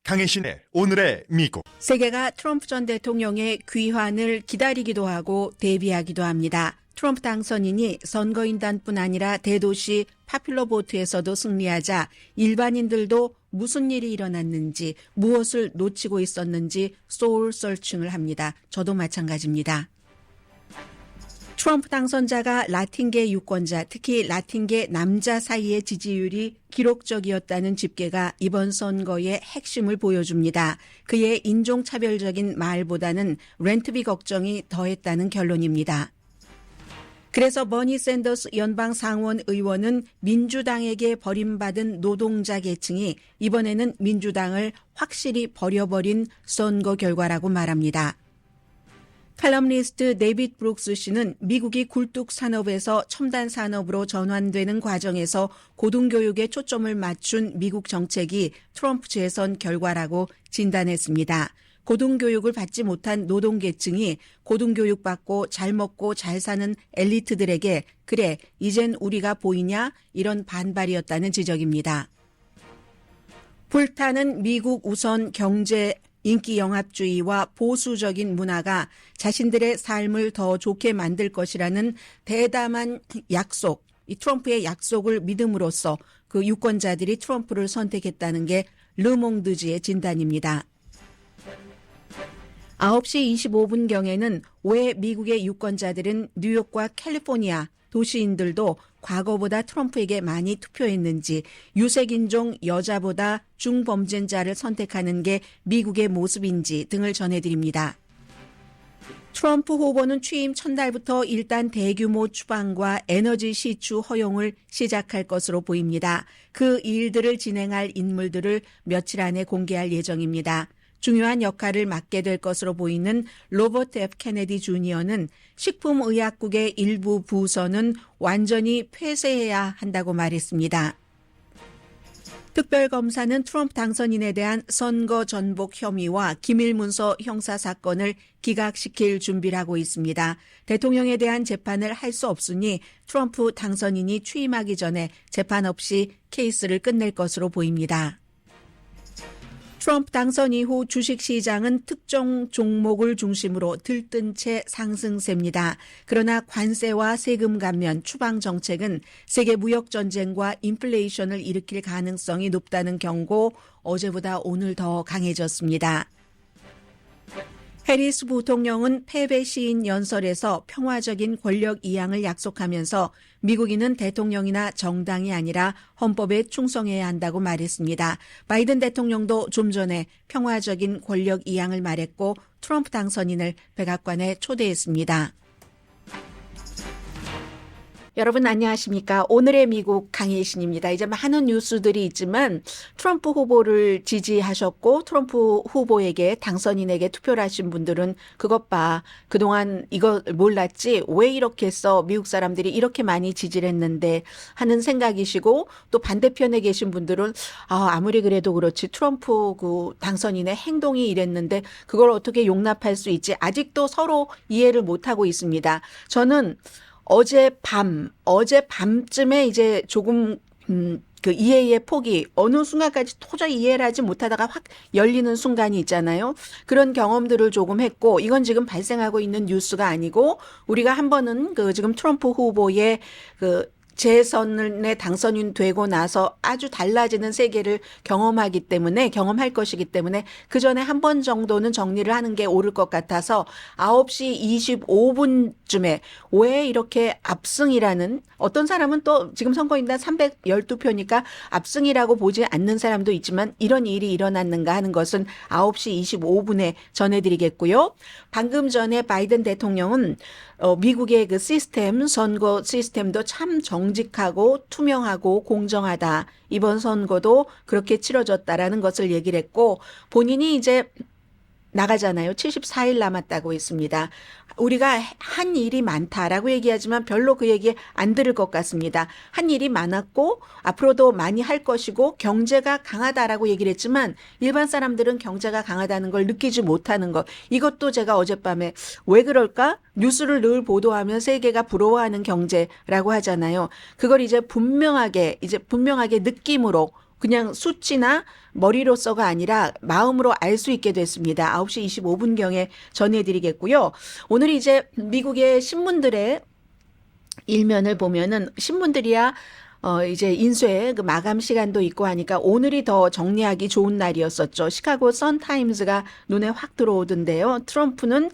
강혜신의 오늘의 미국. 세계가 트럼프 전 대통령의 귀환을 기다리기도 하고 대비하기도 합니다. 트럼프 당선인이 선거인단뿐 아니라 대도시 파퓰러 보트에서도 승리하자 일반인들도 무슨 일이 일어났는지, 무엇을 놓치고 있었는지 소울 서칭을 합니다. 저도 마찬가지입니다. 트럼프 당선자가 라틴계 유권자, 특히 라틴계 남자 사이의 지지율이 기록적이었다는 집계가 이번 선거의 핵심을 보여줍니다. 그의 인종차별적인 말보다는 렌트비 걱정이 더했다는 결론입니다. 그래서 버니 샌더스 연방 상원 의원은 민주당에게 버림받은 노동자 계층이 이번에는 민주당을 확실히 버려버린 선거 결과라고 말합니다. 칼럼니스트 데이빗 브룩스 씨는 미국이 굴뚝 산업에서 첨단 산업으로 전환되는 과정에서 고등교육에 초점을 맞춘 미국 정책이 트럼프 재선 결과라고 진단했습니다. 고등교육을 받지 못한 노동계층이 고등교육 받고 잘 먹고 잘 사는 엘리트들에게 그래, 이젠 우리가 보이냐? 이런 반발이었다는 지적입니다. 불타는 미국 우선 경제 인기 영합주의와 보수적인 문화가 자신들의 삶을 더 좋게 만들 것이라는 대담한 약속, 이 트럼프의 약속을 믿음으로써 그 유권자들이 트럼프를 선택했다는 게 르몽드지의 진단입니다. 9시 25분경에는 왜 미국의 유권자들은 뉴욕과 캘리포니아 도시인들도 과거보다 트럼프에게 많이 투표했는지, 유색인종 여자보다 중범죄자를 선택하는 게 미국의 모습인지 등을 전해드립니다. 트럼프 후보는 취임 첫날부터 일단 대규모 추방과 에너지 시추 허용을 시작할 것으로 보입니다. 그 일들을 진행할 인물들을 며칠 안에 공개할 예정입니다. 중요한 역할을 맡게 될 것으로 보이는 로버트 F. 케네디 주니어는 식품의약국의 일부 부서는 완전히 폐쇄해야 한다고 말했습니다. 특별검사는 트럼프 당선인에 대한 선거 전복 혐의와 기밀문서 형사사건을 기각시킬 준비를 하고 있습니다. 대통령에 대한 재판을 할 수 없으니 트럼프 당선인이 취임하기 전에 재판 없이 케이스를 끝낼 것으로 보입니다. 트럼프 당선 이후 주식시장은 특정 종목을 중심으로 들뜬 채 상승세입니다. 그러나 관세와 세금 감면, 추방 정책은 세계 무역 전쟁과 인플레이션을 일으킬 가능성이 높다는 경고, 어제보다 오늘 더 강해졌습니다. 해리스 부통령은 패배 시인 연설에서 평화적인 권력 이양을 약속하면서 미국인은 대통령이나 정당이 아니라 헌법에 충성해야 한다고 말했습니다. 바이든 대통령도 좀 전에 평화적인 권력 이양을 말했고 트럼프 당선인을 백악관에 초대했습니다. 여러분 안녕하십니까? 오늘의 미국 강혜신입니다. 이제 많은 뉴스들이 있지만 트럼프 후보를 지지하셨고 트럼프 후보에게 당선인에게 투표를 하신 분들은 그것 봐. 그동안 이거 몰랐지? 왜 이렇게 했어? 미국 사람들이 이렇게 많이 지지를 했는데 하는 생각이시고 또 반대편에 계신 분들은 아무리 그래도 그렇지 트럼프 그 당선인의 행동이 이랬는데 그걸 어떻게 용납할 수 있지? 아직도 서로 이해를 못하고 있습니다. 저는 어젯밤쯤에 이제 조금 그 이해의 폭이 어느 순간까지 도저히 이해를 하지 못하다가 확 열리는 순간이 있잖아요. 그런 경험들을 조금 했고 이건 지금 발생하고 있는 뉴스가 아니고 우리가 한 번은 그 지금 트럼프 후보의 그 재선에 당선인 되고 나서 아주 달라지는 세계를 경험할 것이기 때문에 그 전에 한 번 정도는 정리를 하는 게 옳을 것 같아서 9시 25분쯤에 왜 이렇게 압승이라는 어떤 사람은 또 지금 선거인단 312표니까 압승이라고 보지 않는 사람도 있지만 이런 일이 일어났는가 하는 것은 9시 25분에 전해드리겠고요. 방금 전에 바이든 대통령은 미국의 그 선거 시스템도 참 정직하고 투명하고 공정하다. 이번 선거도 그렇게 치러졌다라는 것을 얘기를 했고 본인이 이제 나가잖아요. 74일 남았다고 했습니다. 우리가 한 일이 많다라고 얘기하지만 별로 그 얘기 안 들을 것 같습니다. 한 일이 많았고 앞으로도 많이 할 것이고 경제가 강하다라고 얘기를 했지만 일반 사람들은 경제가 강하다는 걸 느끼지 못하는 것. 이것도 제가 어젯밤에 왜 그럴까? 뉴스를 늘 보도하면 세계가 부러워하는 경제라고 하잖아요. 그걸 이제 분명하게 느낌으로 그냥 수치나 머리로서가 아니라 마음으로 알 수 있게 됐습니다. 9시 25분경에 전해드리겠고요. 오늘 이제 미국의 신문들의 일면을 보면은 신문들이야 이제 인쇄 그 마감 시간도 있고 하니까 오늘이 더 정리하기 좋은 날이었었죠. 시카고 선타임즈가 눈에 확 들어오던데요. 트럼프는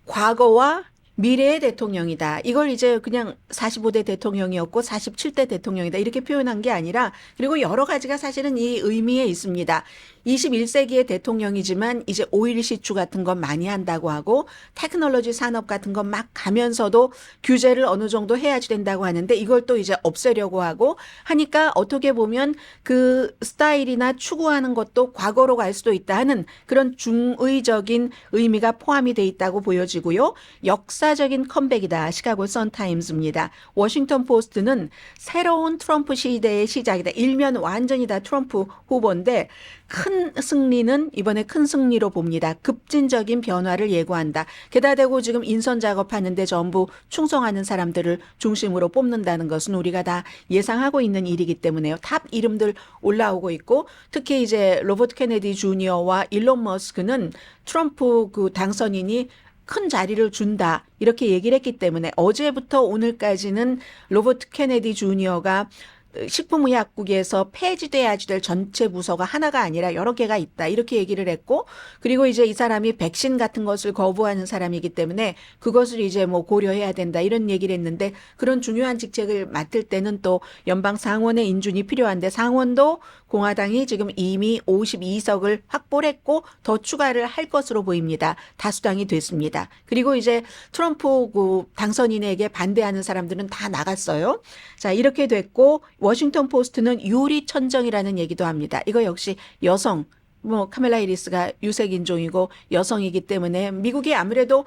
과거와 미래의 대통령이다. 이걸 이제 그냥 45대 대통령이었고 47대 대통령이다. 이렇게 표현한 게 아니라 그리고 여러 가지가 사실은 이 의미에 있습니다. 21세기의 대통령이지만 이제 오일 시추 같은 건 많이 한다고 하고 테크놀로지 산업 같은 건 막 가면서도 규제를 어느 정도 해야지 된다고 하는데 이걸 또 이제 없애려고 하고 하니까 어떻게 보면 그 스타일이나 추구하는 것도 과거로 갈 수도 있다 하는 그런 중의적인 의미가 포함이 돼 있다고 보여지고요. 역사적인 컴백이다. 시카고 선타임즈입니다. 워싱턴 포스트는 새로운 트럼프 시대의 시작이다. 일면 완전히 다 트럼프 후보인데 큰 승리는 이번에 큰 승리로 봅니다. 급진적인 변화를 예고한다. 게다가 대고 지금 인선 작업하는데 전부 충성하는 사람들을 중심으로 뽑는다는 것은 우리가 다 예상하고 있는 일이기 때문에요. 탑 이름들 올라오고 있고 특히 이제 로버트 케네디 주니어와 일론 머스크는 트럼프 그 당선인이 큰 자리를 준다 이렇게 얘기를 했기 때문에 어제부터 오늘까지는 로버트 케네디 주니어가 식품의약국에서 폐지돼야지 될 전체 부서가 하나가 아니라 여러 개가 있다. 이렇게 얘기를 했고, 그리고 이제 이 사람이 백신 같은 것을 거부하는 사람이기 때문에 그것을 이제 뭐 고려해야 된다. 이런 얘기를 했는데 그런 중요한 직책을 맡을 때는 또 연방 상원의 인준이 필요한데 상원도 공화당이 지금 이미 52석을 확보를 했고 더 추가를 할 것으로 보입니다. 다수당이 됐습니다. 그리고 이제 트럼프 그 당선인에게 반대하는 사람들은 다 나갔어요. 자, 이렇게 됐고 워싱턴 포스트는 유리천정이라는 얘기도 합니다. 이거 역시 여성, 뭐 카멜라 해리스가 유색인종이고 여성이기 때문에 미국이 아무래도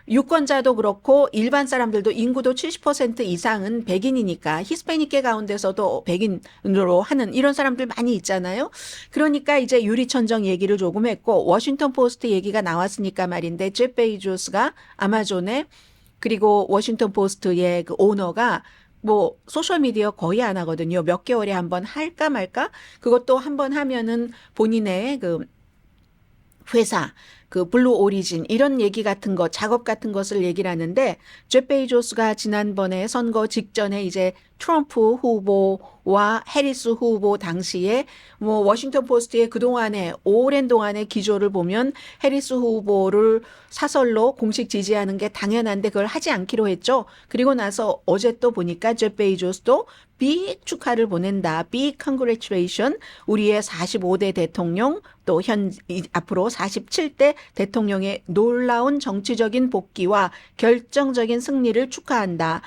유권자도 그렇고 일반 사람들도 인구도 70% 이상은 백인이니까 히스패닉계 가운데서도 백인으로 하는 이런 사람들 많이 있잖아요. 그러니까 이제 유리천정 얘기를 조금 했고 워싱턴 포스트 얘기가 나왔으니까 말인데 제프 베이조스가 아마존에 그리고 워싱턴 포스트의 그 오너가 뭐 소셜미디어 거의 안 하거든요. 몇 개월에 한 번 할까 말까? 그것도 한 번 하면은 본인의 그 회사 그 블루 오리진 이런 얘기 같은 거 작업 같은 것을 얘기를 하는데 제프 베이조스가 지난번에 선거 직전에 이제 트럼프 후보와 해리스 후보 당시에 뭐 워싱턴 포스트의 그동안의 오랜 동안의 기조를 보면 해리스 후보를 사설로 공식 지지하는 게 당연한데 그걸 하지 않기로 했죠. 그리고 나서 어제 또 보니까 제프 베이조스도 빅 축하를 보낸다. 빅 컨그레츄레이션 우리의 45대 대통령 또 앞으로 47대 대통령의 놀라운 정치적인 복귀와 결정적인 승리를 축하한다.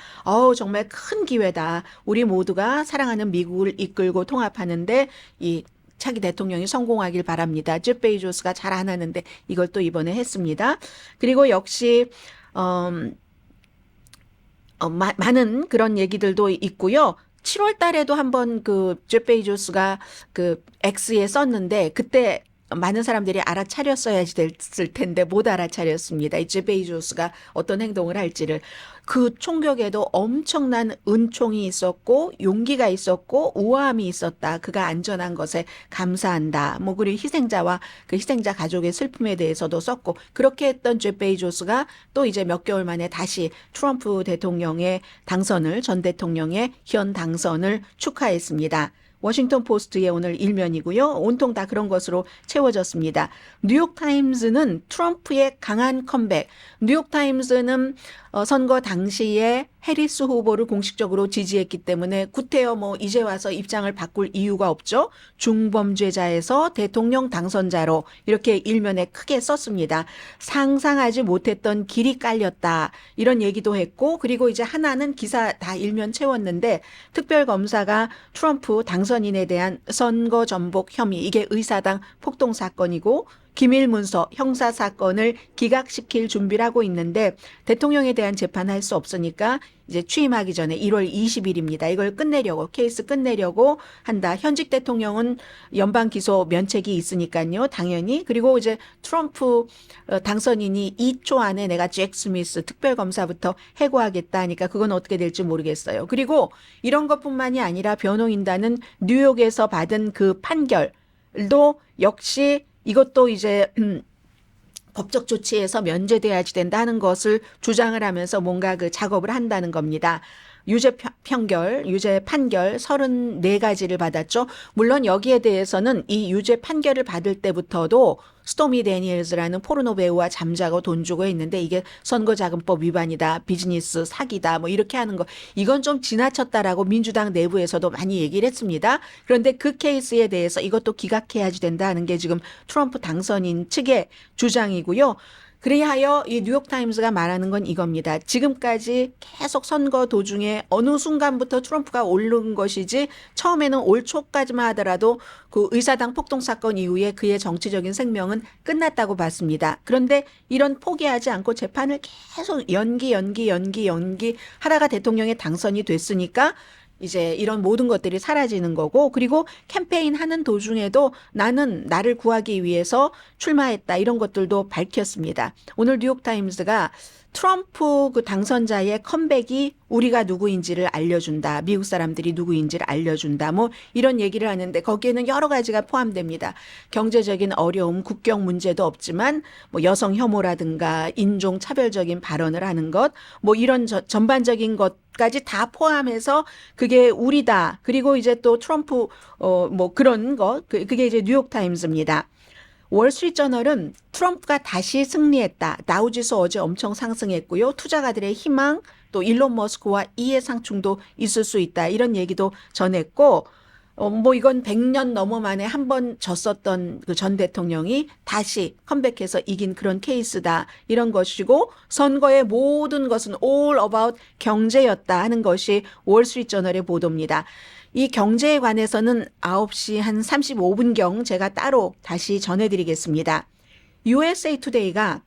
정말 큰 기회다. 우리 모두가 사랑하는 미국을 이끌고 통합하는데 이 차기 대통령이 성공하길 바랍니다. 제프 베이조스가 잘 안 하는데 이걸 또 이번에 했습니다. 그리고 역시 많은 그런 얘기들도 있고요. 7월 달에도 한번 그 제프 베이조스가 그 X에 썼는데 그때 많은 사람들이 알아차렸어야지 됐을 텐데 못 알아차렸습니다. 이 제프 베이조스가 어떤 행동을 할지를. 그 총격에도 엄청난 은총이 있었고 용기가 있었고 우아함이 있었다. 그가 안전한 것에 감사한다. 뭐 그리고 희생자와 그 희생자 가족의 슬픔에 대해서도 썼고 그렇게 했던 제프 베이조스가 또 이제 몇 개월 만에 다시 트럼프 대통령의 당선을 전 대통령의 현 당선을 축하했습니다. 워싱턴 포스트의 오늘 일면이고요. 온통 다 그런 것으로 채워졌습니다. 뉴욕타임즈는 트럼프의 강한 컴백. 뉴욕타임즈는 선거 당시에 해리스 후보를 공식적으로 지지했기 때문에 구태여 뭐 이제 와서 입장을 바꿀 이유가 없죠. 중범죄자에서 대통령 당선자로 이렇게 일면에 크게 썼습니다. 상상하지 못했던 길이 깔렸다. 이런 얘기도 했고 그리고 이제 하나는 기사 다 일면 채웠는데 특별검사가 트럼프 당선인에 대한 선거 전복 혐의 이게 의사당 폭동 사건이고 기밀 문서 형사 사건을 기각시킬 준비를 하고 있는데 대통령에 대한 재판할 수 없으니까 이제 취임하기 전에 1월 20일입니다. 이걸 끝내려고 케이스 끝내려고 한다. 현직 대통령은 연방 기소 면책이 있으니까요. 당연히. 그리고 이제 트럼프 당선인이 2초 안에 내가 잭 스미스 특별검사부터 해고하겠다 하니까 그건 어떻게 될지 모르겠어요. 그리고 이런 것뿐만이 아니라 변호인단은 뉴욕에서 받은 그 판결도 역시 이것도 이제 법적 조치에서 면제돼야지 된다는 것을 주장을 하면서 뭔가 그 작업을 한다는 겁니다. 유죄 판결 34가지를 받았죠. 물론 여기에 대해서는 이 유죄 판결을 받을 때부터도 스토미 데니엘즈라는 포르노 배우와 잠자고 돈 주고 했는데 이게 선거자금법 위반이다, 비즈니스 사기다, 뭐 이렇게 하는 거 이건 좀 지나쳤다라고 민주당 내부에서도 많이 얘기를 했습니다. 그런데 그 케이스에 대해서 이것도 기각해야지 된다는 게 지금 트럼프 당선인 측의 주장이고요. 그리하여 이 뉴욕타임스가 말하는 건 이겁니다. 지금까지 계속 선거 도중에 어느 순간부터 트럼프가 오른 것이지 처음에는 올 초까지만 하더라도 그 의사당 폭동 사건 이후에 그의 정치적인 생명은 끝났다고 봤습니다. 그런데 이런 포기하지 않고 재판을 계속 연기 하다가 대통령에 당선이 됐으니까 이제 이런 모든 것들이 사라지는 거고 그리고 캠페인 하는 도중에도 나는 나를 구하기 위해서 출마했다 이런 것들도 밝혔습니다. 오늘 뉴욕타임스가 트럼프 그 당선자의 컴백이 우리가 누구인지를 알려준다. 미국 사람들이 누구인지를 알려준다. 뭐 이런 얘기를 하는데 거기에는 여러 가지가 포함됩니다. 경제적인 어려움, 국경 문제도 없지만 뭐 여성 혐오라든가 인종 차별적인 발언을 하는 것, 뭐 이런 전반적인 것까지 다 포함해서 그게 우리다. 그리고 이제 또 트럼프 뭐 그런 것, 그게 이제 뉴욕타임스입니다. 월스트리트저널은 트럼프가 다시 승리했다. 다우지수 어제 엄청 상승했고요. 투자가들의 희망, 또 일론 머스크와 이해상충도 있을 수 있다. 이런 얘기도 전했고 뭐 이건 100년 넘어 만에 한 번 졌었던 그 전 대통령이 다시 컴백해서 이긴 그런 케이스다. 이런 것이고 선거의 모든 것은 all about 경제였다 하는 것이 월스트리트저널의 보도입니다. 이 경제에 관해서는 9시 한 35분경 제가 따로 다시 전해드리겠습니다. USA 투데이가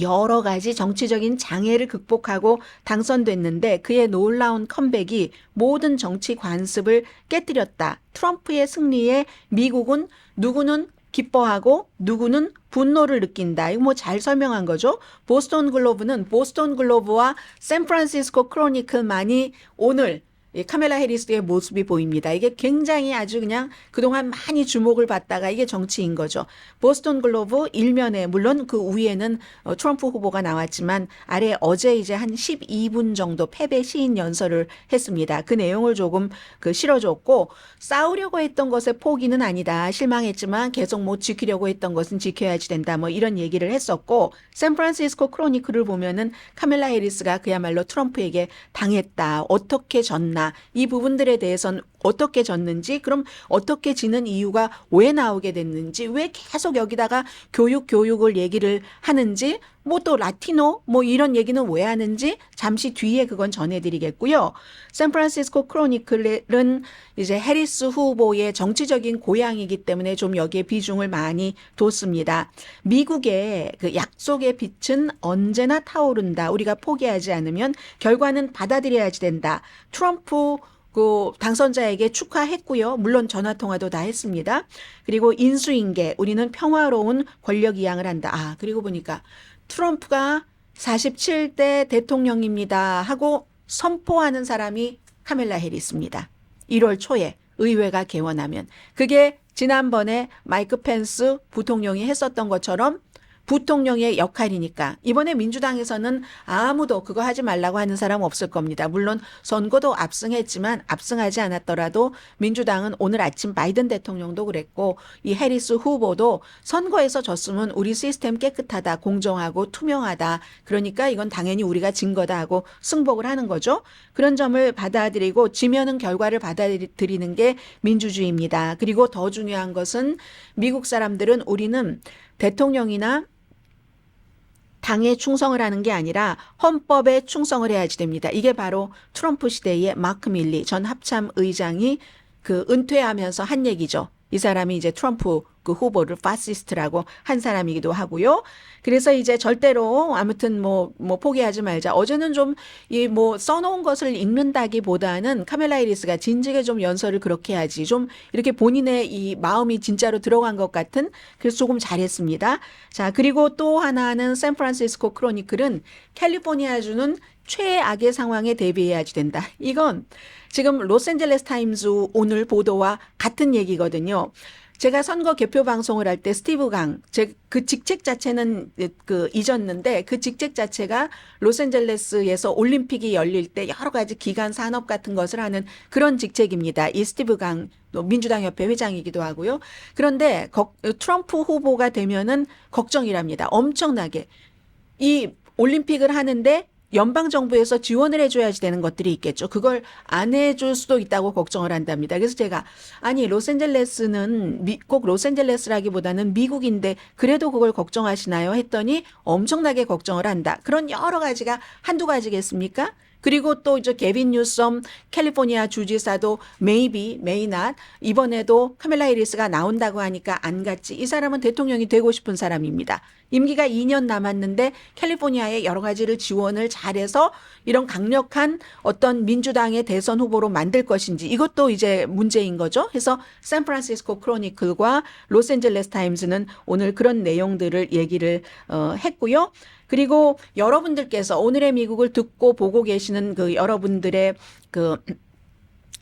여러 가지 정치적인 장애를 극복하고 당선됐는데 그의 놀라운 컴백이 모든 정치 관습을 깨뜨렸다. 트럼프의 승리에 미국은 누구는 기뻐하고 누구는 분노를 느낀다. 이거 뭐 잘 설명한 거죠. 보스턴 글로브는 보스턴 글로브와 샌프란시스코 크로니클만이 오늘 카멜라 해리스의 모습이 보입니다. 이게 굉장히 아주 그냥 그동안 많이 주목을 받다가 이게 정치인 거죠. 보스턴 글로브 일면에 물론 그 위에는 트럼프 후보가 나왔지만 아래 어제 이제 한 12분 정도 패배 시인 연설을 했습니다. 그 내용을 조금 실어줬고 싸우려고 했던 것의 포기는 아니다. 실망했지만 계속 뭐 지키려고 했던 것은 지켜야지 된다. 뭐 이런 얘기를 했었고 샌프란시스코 크로니클을 보면은 카멜라 해리스가 그야말로 트럼프에게 당했다. 어떻게 졌나. 이 부분들에 대해서는 어떻게 졌는지 그럼 어떻게 지는 이유가 왜 나오게 됐는지 왜 계속 여기다가 교육을 얘기를 하는지 뭐 또 라티노 뭐 이런 얘기는 왜 하는지 잠시 뒤에 그건 전해드리겠고요. 샌프란시스코 크로니클은 이제 해리스 후보의 정치적인 고향이기 때문에 좀 여기에 비중을 많이 뒀습니다. 미국의 그 약속의 빛은 언제나 타오른다. 우리가 포기하지 않으면 결과는 받아들여야지 된다. 트럼프 그 당선자에게 축하했고요. 물론 전화통화도 다 했습니다. 그리고 인수인계, 우리는 평화로운 권력 이양을 한다. 아, 그리고 보니까 트럼프가 47대 대통령입니다 하고 선포하는 사람이 카멜라 해리스입니다. 1월 초에 의회가 개원하면. 그게 지난번에 마이크 펜스 부통령이 했었던 것처럼 부통령의 역할이니까 이번에 민주당에서는 아무도 그거 하지 말라고 하는 사람 없을 겁니다. 물론 선거도 압승했지만 압승하지 않았더라도 민주당은 오늘 아침 바이든 대통령도 그랬고 이 해리스 후보도 선거에서 졌으면 우리 시스템 깨끗하다, 공정하고 투명하다. 그러니까 이건 당연히 우리가 진 거다 하고 승복을 하는 거죠. 그런 점을 받아들이고 지면은 결과를 받아들이는 게 민주주의입니다. 그리고 더 중요한 것은 미국 사람들은 우리는 대통령이나 당에 충성을 하는 게 아니라 헌법에 충성을 해야지 됩니다. 이게 바로 트럼프 시대의 마크 밀리 전 합참 의장이 그 은퇴하면서 한 얘기죠. 이 사람이 이제 트럼프 그 후보를 파시스트라고 한 사람이기도 하고요. 그래서 이제 절대로 아무튼 뭐 포기하지 말자. 어제는 좀 이 뭐 써놓은 것을 읽는다기보다는 카멜라 해리스가 진즉에 좀 연설을 그렇게 해야지. 좀 이렇게 본인의 이 마음이 진짜로 들어간 것 같은 그래서 조금 잘했습니다. 자, 그리고 또 하나는 샌프란시스코 크로니클은 캘리포니아주는 최악의 상황에 대비해야지 된다. 이건 지금 로스앤젤레스 타임즈 오늘 보도와 같은 얘기거든요. 제가 선거 개표 방송을 할 때 스티브 강, 그 직책 자체는 잊었는데 그 직책 자체가 로스앤젤레스에서 올림픽이 열릴 때 여러 가지 기간 산업 같은 것을 하는 그런 직책입니다. 이 스티브 강, 민주당 협회 회장이기도 하고요. 그런데 트럼프 후보가 되면은 걱정이랍니다. 엄청나게. 이 올림픽을 하는데 연방정부에서 지원을 해줘야지 되는 것들이 있겠죠. 그걸 안 해줄 수도 있다고 걱정을 한답니다. 그래서 제가 아니 로스앤젤레스는 꼭 로스앤젤레스라기보다는 미국인데 그래도 그걸 걱정하시나요? 했더니 엄청나게 걱정을 한다. 그런 여러 가지가 한두 가지겠습니까? 그리고 또 이제 게빈 뉴섬 캘리포니아 주지사도 maybe, may not 이번에도 카멜라 해리스가 나온다고 하니까 안 갔지. 이 사람은 대통령이 되고 싶은 사람입니다. 임기가 2년 남았는데 캘리포니아의 여러 가지를 지원을 잘해서 이런 강력한 어떤 민주당의 대선 후보로 만들 것인지 이것도 이제 문제인 거죠. 그래서 샌프란시스코 크로니클과 로스앤젤레스 타임즈는 오늘 그런 내용들을 얘기를 했고요. 그리고 여러분들께서 오늘의 미국을 듣고 보고 계시는 그 여러분들의 그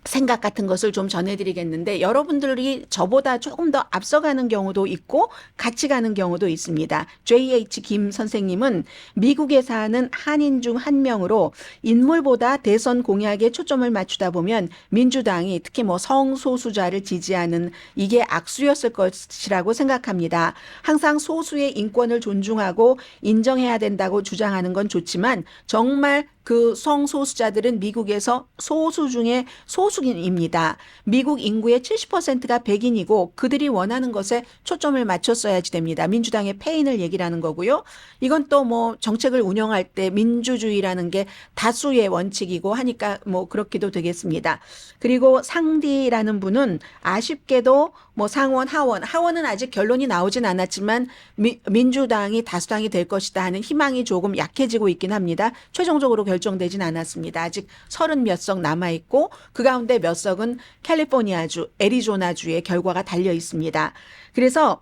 생각 같은 것을 좀 전해드리겠는데 여러분들이 저보다 조금 더 앞서가는 경우도 있고 같이 가는 경우도 있습니다. J.H. 김 선생님은 미국에 사는 한인 중 한 명으로 인물보다 대선 공약에 초점을 맞추다 보면 민주당이 특히 뭐 성소수자를 지지하는 이게 악수였을 것이라고 생각합니다. 항상 소수의 인권을 존중하고 인정해야 된다고 주장하는 건 좋지만 정말 그 성소수자들은 미국에서 소수 중에 소수입니다. 미국 인구의 70%가 백인이고 그들이 원하는 것에 초점을 맞췄어야지 됩니다. 민주당의 패인을 얘기를 하는 거고요. 이건 또 뭐 정책을 운영할 때 민주주의라는 게 다수의 원칙이고 하니까 뭐 그렇게도 되겠습니다. 그리고 상디라는 분은 아쉽게도 뭐 상원, 하원은 아직 결론이 나오진 않았지만 민주당이 다수당이 될 것이다 하는 희망이 조금 약해지고 있긴 합니다. 최종적으로 결정되진 않았습니다. 아직 30몇 석 남아있고 그 가운데 몇 석은 캘리포니아주, 애리조나주의 결과가 달려 있습니다. 그래서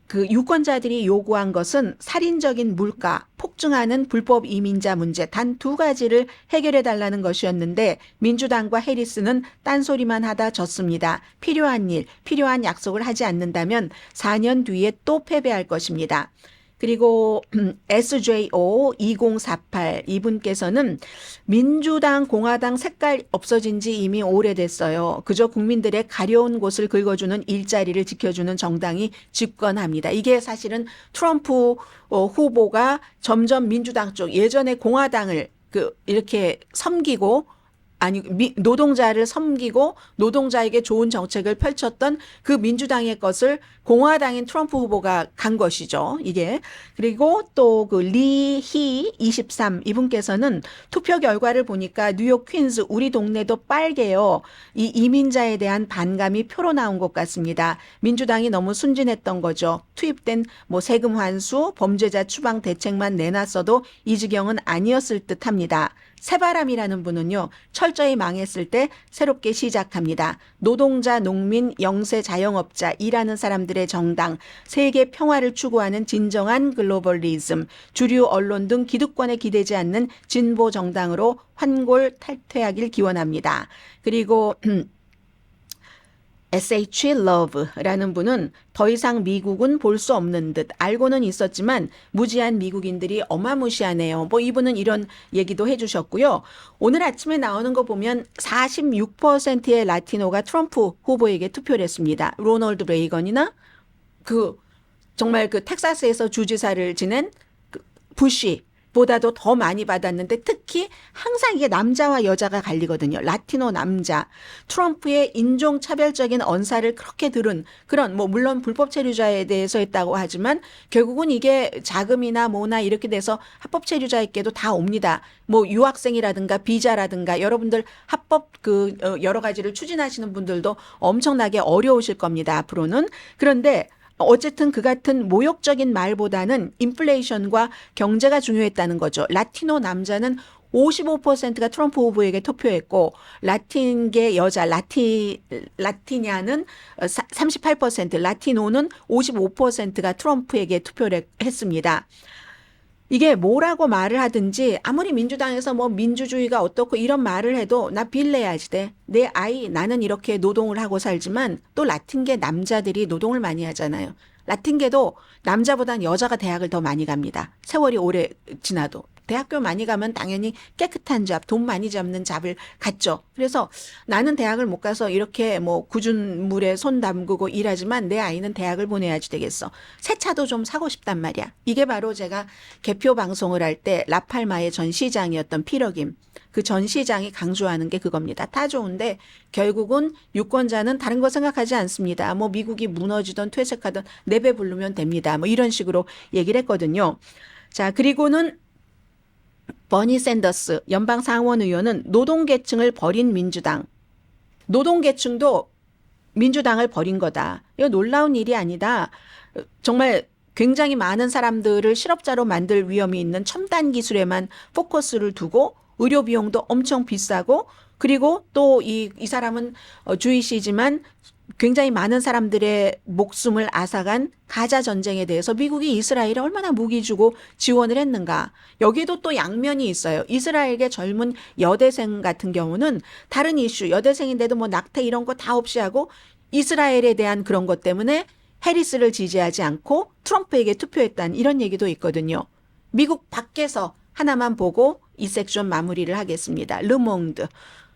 그 유권자들이 요구한 것은 살인적인 물가, 폭증하는 불법 이민자 문제 단 두 가지를 해결해 달라는 것이었는데 민주당과 해리스는 딴소리만 하다 졌습니다. 필요한 일, 필요한 약속을 하지 않는다면 4년 뒤에 또 패배할 것입니다. 그리고 SJO 2048 이분께서는 민주당, 공화당 색깔 없어진 지 이미 오래됐어요. 그저 국민들의 가려운 곳을 긁어주는 일자리를 지켜주는 정당이 집권합니다. 이게 사실은 트럼프 후보가 점점 민주당 쪽 예전에 공화당을 이렇게 섬기고 아니 노동자를 섬기고 노동자에게 좋은 정책을 펼쳤던 그 민주당의 것을 공화당인 트럼프 후보가 간 것이죠. 이게. 그리고 또 그 리히 23 이분께서는 투표 결과를 보니까 뉴욕 퀸즈 우리 동네도 빨개요. 이 이민자에 대한 반감이 표로 나온 것 같습니다. 민주당이 너무 순진했던 거죠. 투입된 뭐 세금 환수, 범죄자 추방 대책만 내놨어도 이 지경은 아니었을 듯합니다. 새바람이라는 분은요. 철저히 망했을 때 새롭게 시작합니다. 노동자, 농민, 영세, 자영업자, 일하는 사람들의 정당, 세계 평화를 추구하는 진정한 글로벌리즘, 주류 언론 등 기득권에 기대지 않는 진보 정당으로 환골 탈퇴하길 기원합니다. 그리고 SH Love라는 분은 더 이상 미국은 볼 수 없는 듯 알고는 있었지만 무지한 미국인들이 어마무시하네요. 뭐 이분은 이런 얘기도 해주셨고요. 오늘 아침에 나오는 거 보면 46%의 라티노가 트럼프 후보에게 투표를 했습니다. 로널드 레이건이나 정말 그 텍사스에서 주지사를 지낸 부시 보다도 더 많이 받았는데 특히 항상 이게 남자와 여자가 갈리거든요. 라티노 남자. 트럼프의 인종차별적인 언사를 그렇게 들은 그런 뭐 물론 불법 체류자에 대해서 했다고 하지만 결국은 이게 자금이나 뭐나 이렇게 돼서 합법 체류자에게도 다 옵니다. 뭐 유학생이라든가 비자라든가 여러분들 합법 여러 가지를 추진하시는 분들도 엄청나게 어려우실 겁니다. 앞으로는. 그런데 어쨌든 그 같은 모욕적인 말보다는 인플레이션과 경제가 중요했다는 거죠. 라티노 남자는 55%가 트럼프 후보에게 투표했고 라틴계 여자 라티냐는 38%, 라티노는 55%가 트럼프에게 투표를 했습니다. 이게 뭐라고 말을 하든지 아무리 민주당에서 뭐 민주주의가 어떻고 이런 말을 해도 나 빌 내야지 돼. 내 아이 나는 이렇게 노동을 하고 살지만 또 라틴계 남자들이 노동을 많이 하잖아요. 라틴계도 남자보단 여자가 대학을 더 많이 갑니다. 세월이 오래 지나도. 대학교 많이 가면 당연히 깨끗한 잡, 돈 많이 잡는 잡을 갖죠. 그래서 나는 대학을 못 가서 이렇게 뭐 굳은 물에 손 담그고 일하지만 내 아이는 대학을 보내야지 되겠어. 새 차도 좀 사고 싶단 말이야. 이게 바로 제가 개표 방송을 할 때 라팔마의 전 시장이었던 피러김. 그 전 시장이 강조하는 게 그겁니다. 다 좋은데 결국은 유권자는 다른 거 생각하지 않습니다. 뭐 미국이 무너지든 퇴색하든 내배 부르면 됩니다. 뭐 이런 식으로 얘기를 했거든요. 자, 그리고는 버니 샌더스 연방 상원 의원은 노동계층을 버린 민주당. 노동계층도 민주당을 버린 거다. 이거 놀라운 일이 아니다. 정말 굉장히 많은 사람들을 실업자로 만들 위험이 있는 첨단 기술에만 포커스를 두고 의료 비용도 엄청 비싸고 그리고 또 이 사람은 주이시지만 굉장히 많은 사람들의 목숨을 앗아간 가자 전쟁에 대해서 미국이 이스라엘에 얼마나 무기 주고 지원을 했는가. 여기도 또 양면이 있어요. 이스라엘의 젊은 여대생 같은 경우는 다른 이슈, 여대생인데도 뭐 낙태 이런 거 다 없이 하고 이스라엘에 대한 그런 것 때문에 해리스를 지지하지 않고 트럼프에게 투표했다는 이런 얘기도 있거든요. 미국 밖에서 하나만 보고 이 섹션 마무리를 하겠습니다. 르몽드.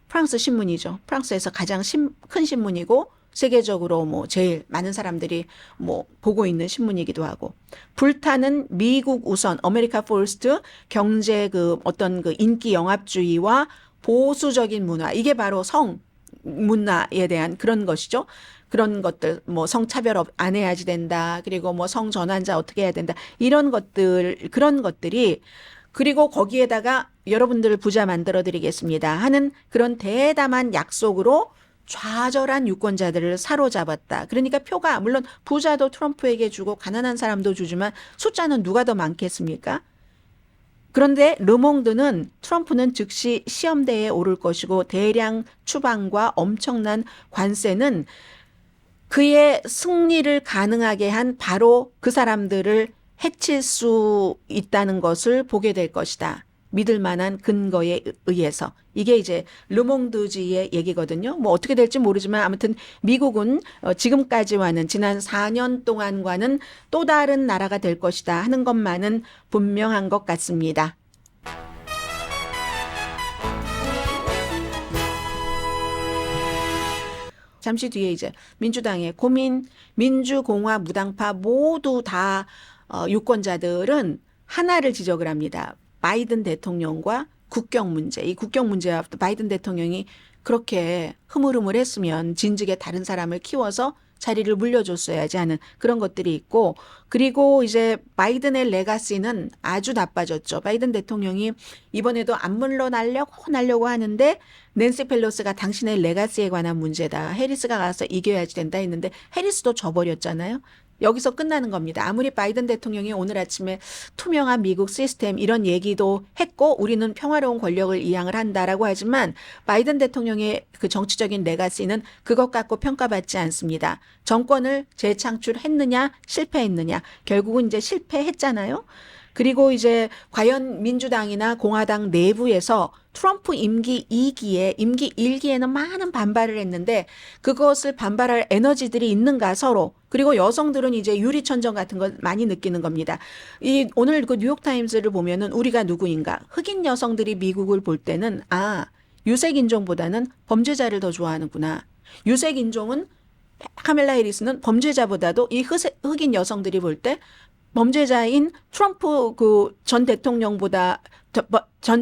프랑스 신문이죠. 프랑스에서 가장 큰 신문이고 세계적으로 뭐 제일 많은 사람들이 뭐 보고 있는 신문이기도 하고 불타는 미국 우선 아메리카 포스트 경제 어떤 인기 영합주의와 보수적인 문화 이게 바로 성 문화에 대한 그런 것이죠. 그런 것들 뭐 성차별 안 해야지 된다. 그리고 뭐 성전환자 어떻게 해야 된다. 이런 것들 그런 것들이 그리고 거기에다가 여러분들을 부자 만들어 드리겠습니다 하는 그런 대담한 약속으로 좌절한 유권자들을 사로잡았다. 그러니까 표가 물론 부자도 트럼프에게 주고 가난한 사람도 주지만 숫자는 누가 더 많겠습니까? 그런데 르몽드는 트럼프는 즉시 시험대에 오를 것이고 대량 추방과 엄청난 관세는 그의 승리를 가능하게 한 바로 그 사람들을 해칠 수 있다는 것을 보게 될 것이다. 믿을 만한 근거에 의해서. 이게 이제 르몽드지의 얘기거든요. 뭐 어떻게 될지 모르지만 아무튼 미국은 지금까지와는 지난 4년 동안과는 또 다른 나라가 될 것이다 하는 것만은 분명한 것 같습니다. 잠시 뒤에 이제 민주당의 고민, 민주공화 무당파 모두 다 유권자들은 하나를 지적을 합니다. 바이든 대통령과 국경 문제. 이 국경 문제와 바이든 대통령이 그렇게 흐물흐물했으면 진즉에 다른 사람을 키워서 자리를 물려줬어야지 하는 그런 것들이 있고 그리고 이제 바이든의 레가시는 아주 나빠졌죠. 바이든 대통령이 이번에도 안 물러나려고 하는데 낸시 펠로시가 당신의 레가시에 관한 문제다. 해리스가 가서 이겨야지 된다 했는데 해리스도 져버렸잖아요. 여기서 끝나는 겁니다. 아무리 바이든 대통령이 오늘 아침에 투명한 미국 시스템 이런 얘기도 했고 우리는 평화로운 권력을 이양을 한다라고 하지만 바이든 대통령의 그 정치적인 레가시는 그것 갖고 평가받지 않습니다. 정권을 재창출했느냐 실패했느냐 결국은 이제 실패했잖아요. 그리고 이제 과연 민주당이나 공화당 내부에서 트럼프 임기 2기에 임기 1기에는 많은 반발을 했는데 그것을 반발할 에너지들이 있는가 서로. 그리고 여성들은 이제 유리천정 같은 걸 많이 느끼는 겁니다. 오늘 그 뉴욕타임스를 보면은 우리가 누구인가? 흑인 여성들이 미국을 볼 때는 유색인종보다는 범죄자를 더 좋아하는구나. 유색인종은 카멜라 해리스는 범죄자보다도 이 흑인 여성들이 볼 때 범죄자인 트럼프 그 전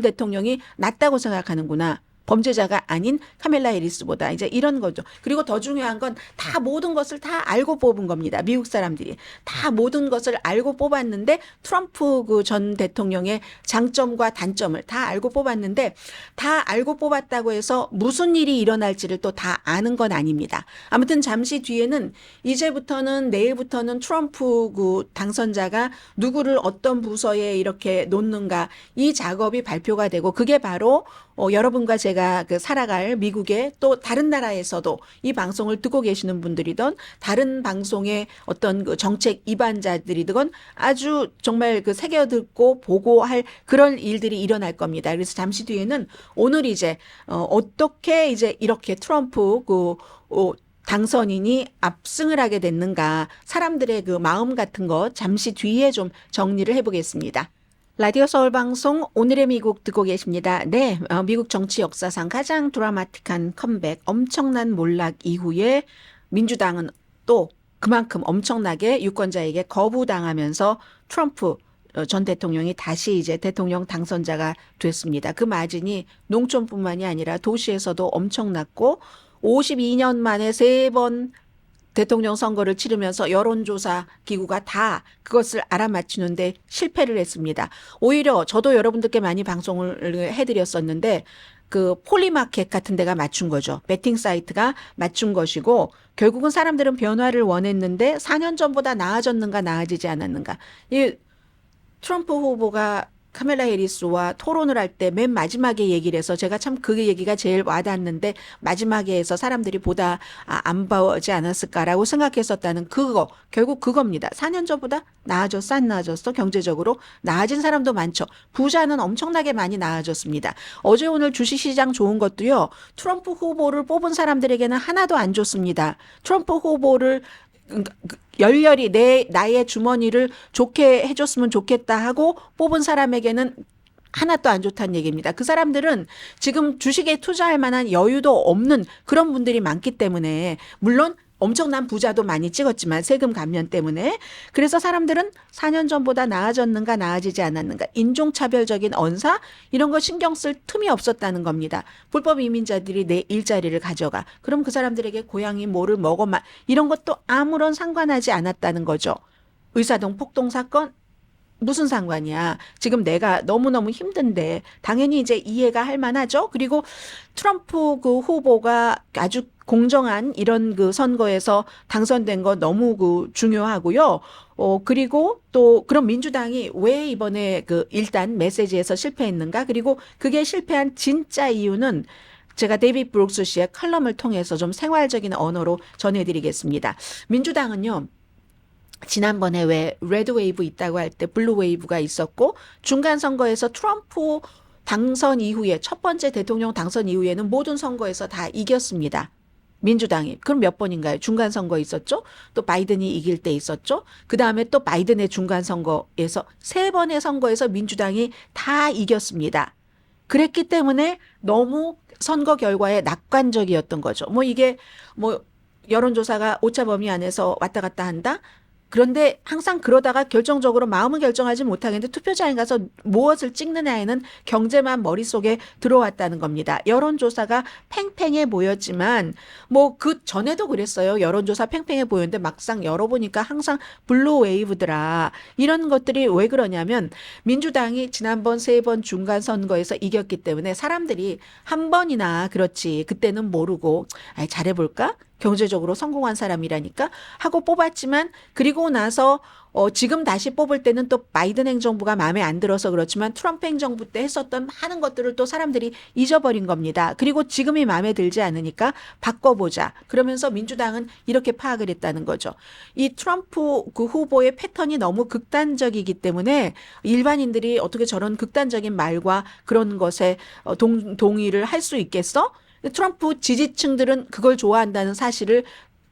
대통령이 낫다고 생각하는구나. 범죄자가 아닌 카멜라 해리스보다 이제 이런 거죠. 그리고 더 중요한 건 다 모든 것을 다 알고 뽑은 겁니다. 미국 사람들이 다 모든 것을 알고 뽑았는데 트럼프 그 전 대통령의 장점과 단점을 다 알고 뽑았는데 다 알고 뽑았다고 해서 무슨 일이 일어날지를 또 다 아는 건 아닙니다. 아무튼 잠시 뒤에는 이제부터는 내일부터는 트럼프 그 당선자가 누구를 어떤 부서에 이렇게 놓는가 이 작업이 발표가 되고 그게 바로 여러분과 제가 그 살아갈 미국의 또 다른 나라에서도 이 방송을 듣고 계시는 분들이든 다른 방송의 어떤 그 정책 입안자들이든 아주 정말 그 새겨듣고 보고할 그런 일들이 일어날 겁니다. 그래서 잠시 뒤에는 오늘 이제 어떻게 이제 이렇게 트럼프 그 당선인이 압승을 하게 됐는가 사람들의 그 마음 같은 거 잠시 뒤에 좀 정리를 해보겠습니다. 라디오 서울 방송 오늘의 미국 듣고 계십니다. 네, 미국 정치 역사상 가장 드라마틱한 컴백, 엄청난 몰락 이후에 민주당은 또 그만큼 엄청나게 유권자에게 거부당하면서 트럼프 전 대통령이 다시 이제 대통령 당선자가 됐습니다. 그 마진이 농촌뿐만이 아니라 도시에서도 엄청났고 52년 만에 3번 대통령 선거를 치르면서 여론조사 기구가 다 그것을 알아맞히는데 실패를 했습니다. 오히려 저도 여러분들께 많이 방송을 해드렸었는데 그 폴리마켓 같은 데가 맞춘 거죠. 베팅 사이트가 맞춘 것이고 결국은 사람들은 변화를 원했는데 4년 전보다 나아졌는가 나아지지 않았는가. 이 트럼프 후보가 카멜라 해리스와 토론을 할 때 맨 마지막에 얘기를 해서 제가 참 그 얘기가 제일 와닿았는데 마지막에 해서 사람들이 보다 안 봐오지 않았을까라고 생각했었다는 그거 결국 그겁니다. 4년 전보다 나아졌어 안 나아졌어? 경제적으로 나아진 사람도 많죠. 부자는 엄청나게 많이 나아졌습니다. 어제 오늘 주식시장 좋은 것도요. 트럼프 후보를 뽑은 사람들에게는 하나도 안 좋습니다. 트럼프 후보를 열렬히 나의 주머니를 좋게 해줬으면 좋겠다 하고 뽑은 사람에게는 하나도 안 좋다는 얘기입니다. 그 사람들은 지금 주식에 투자할 만한 여유도 없는 그런 분들이 많기 때문에 물론 엄청난 부자도 많이 찍었지만 세금 감면 때문에 그래서 사람들은 4년 전보다 나아졌는가 나아지지 않았는가 인종차별적인 언사 이런 거 신경 쓸 틈이 없었다는 겁니다. 불법 이민자들이 내 일자리를 가져가 그럼 그 사람들에게 고양이 뭐를 먹어만 이런 것도 아무런 상관하지 않았다는 거죠. 의사동 폭동 사건 무슨 상관이야. 지금 내가 너무너무 힘든데 당연히 이제 이해가 할 만하죠. 그리고 트럼프 그 후보가 아주 공정한 이런 그 선거에서 당선된 거 너무 그 중요하고요. 그리고 또 그럼 민주당이 왜 이번에 그 일단 메시지에서 실패했는가? 그리고 그게 실패한 진짜 이유는 제가 데이비드 브룩스 씨의 칼럼을 통해서 좀 생활적인 언어로 전해드리겠습니다. 민주당은요. 지난번에 왜 레드 웨이브 있다고 할 때 블루 웨이브가 있었고 중간 선거에서 트럼프 당선 이후에 첫 번째 대통령 당선 이후에는 모든 선거에서 다 이겼습니다. 민주당이. 그럼 몇 번인가요? 중간 선거 있었죠? 또 바이든이 이길 때 있었죠? 그 다음에 또 바이든의 중간 선거에서 3번의 선거에서 민주당이 다 이겼습니다. 그랬기 때문에 너무 선거 결과에 낙관적이었던 거죠. 이게 여론조사가 오차 범위 안에서 왔다 갔다 한다? 그런데 항상 그러다가 결정적으로 마음은 결정하지 못하겠는데 투표장에 가서 무엇을 찍느냐에는 경제만 머릿속에 들어왔다는 겁니다. 여론조사가 팽팽해 보였지만 그 전에도 그랬어요. 여론조사 팽팽해 보였는데 막상 열어보니까 항상 블루 웨이브더라. 이런 것들이 왜 그러냐면 민주당이 지난번 3번 중간 선거에서 이겼기 때문에 사람들이 한 번이나 그렇지 그때는 모르고 잘해볼까? 경제적으로 성공한 사람이라니까 하고 뽑았지만 그리고 나서 지금 다시 뽑을 때는 또 바이든 행정부가 마음에 안 들어서 그렇지만 트럼프 행정부 때 했었던 많은 것들을 또 사람들이 잊어버린 겁니다. 그리고 지금이 마음에 들지 않으니까 바꿔보자. 그러면서 민주당은 이렇게 파악을 했다는 거죠. 이 트럼프 그 후보의 패턴이 너무 극단적이기 때문에 일반인들이 어떻게 저런 극단적인 말과 그런 것에 동의를 할 수 있겠어? 트럼프 지지층들은 그걸 좋아한다는 사실을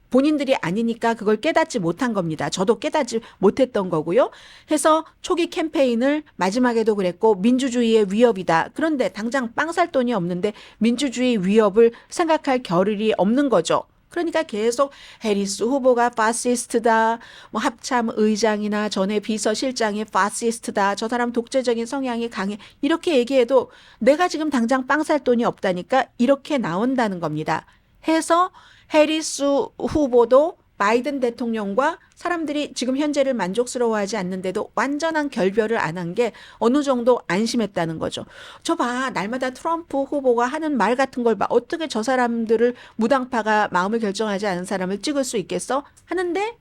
본인들이 아니니까 그걸 깨닫지 못한 겁니다. 저도 깨닫지 못했던 거고요. 해서 초기 캠페인을 마지막에도 그랬고 민주주의의 위협이다. 그런데 당장 빵 살 돈이 없는데 민주주의 위협을 생각할 겨를이 없는 거죠. 그러니까 계속 해리스 후보가 파시스트다, 뭐 합참 의장이나 전에 비서실장이 파시스트다, 저 사람 독재적인 성향이 강해, 이렇게 얘기해도 내가 지금 당장 빵 살 돈이 없다니까 이렇게 나온다는 겁니다. 해서 해리스 후보도 바이든 대통령과 사람들이 지금 현재를 만족스러워하지 않는데도 완전한 결별을 안 한 게 어느 정도 안심했다는 거죠. 저 봐, 날마다 트럼프 후보가 하는 말 같은 걸 봐. 어떻게 저 사람들을 무당파가 마음을 결정하지 않은 사람을 찍을 수 있겠어? 하는데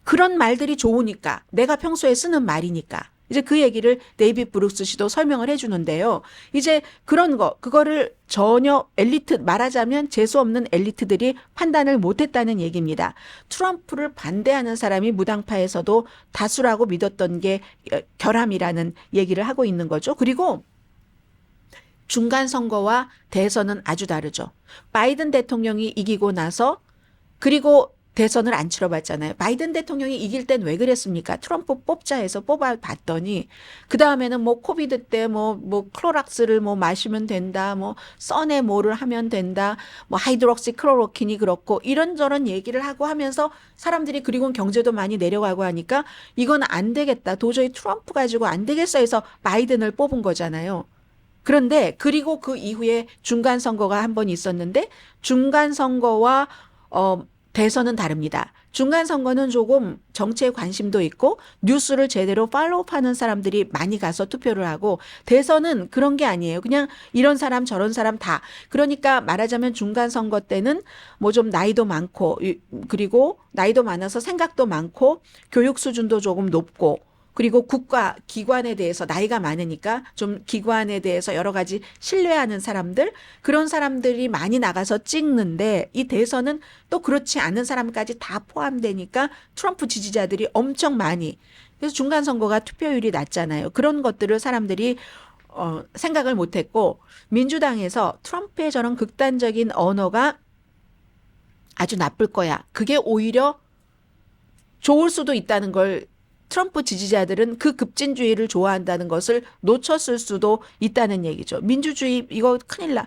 그런 말들이 좋으니까, 내가 평소에 쓰는 말이니까. 이제 그 얘기를 데이빗 브룩스 씨도 설명을 해주는데요. 이제 그거를 전혀 엘리트, 말하자면 재수없는 엘리트들이 판단을 못했다는 얘기입니다. 트럼프를 반대하는 사람이 무당파에서도 다수라고 믿었던 게 결함이라는 얘기를 하고 있는 거죠. 그리고 중간 선거와 대선은 아주 다르죠. 바이든 대통령이 이기고 나서, 그리고 대선을 안 치러봤잖아요. 바이든 대통령이 이길 땐 왜 그랬습니까? 트럼프 뽑자 해서 뽑아봤더니 그 다음에는 뭐 코비드 때 뭐 클로락스를 뭐 마시면 된다, 뭐 선에 뭐를 하면 된다, 뭐 하이드록시 클로로킨이 그렇고 이런저런 얘기를 하고 하면서 사람들이, 그리고 경제도 많이 내려가고 하니까 이건 안 되겠다, 도저히 트럼프 가지고 안 되겠어 해서 바이든을 뽑은 거잖아요. 그런데 그리고 그 이후에 중간 선거가 한 번 있었는데 중간 선거와 대선은 다릅니다. 중간 선거는 조금 정치에 관심도 있고 뉴스를 제대로 팔로우하는 사람들이 많이 가서 투표를 하고, 대선은 그런 게 아니에요. 그냥 이런 사람 저런 사람 다. 그러니까 말하자면 중간 선거 때는 뭐 좀 나이도 많고, 그리고 나이도 많아서 생각도 많고 교육 수준도 조금 높고, 그리고 국가 기관에 대해서 나이가 많으니까 좀 기관에 대해서 여러 가지 신뢰하는 사람들, 그런 사람들이 많이 나가서 찍는데, 이 대선은 또 그렇지 않은 사람까지 다 포함되니까 트럼프 지지자들이 엄청 많이, 그래서 중간 선거가 투표율이 낮잖아요. 그런 것들을 사람들이 생각을 못했고, 민주당에서 트럼프의 저런 극단적인 언어가 아주 나쁠 거야, 그게 오히려 좋을 수도 있다는 걸 트럼프 지지자들은, 그 급진주의를 좋아한다는 것을 놓쳤을 수도 있다는 얘기죠. 민주주의 이거 큰일 나.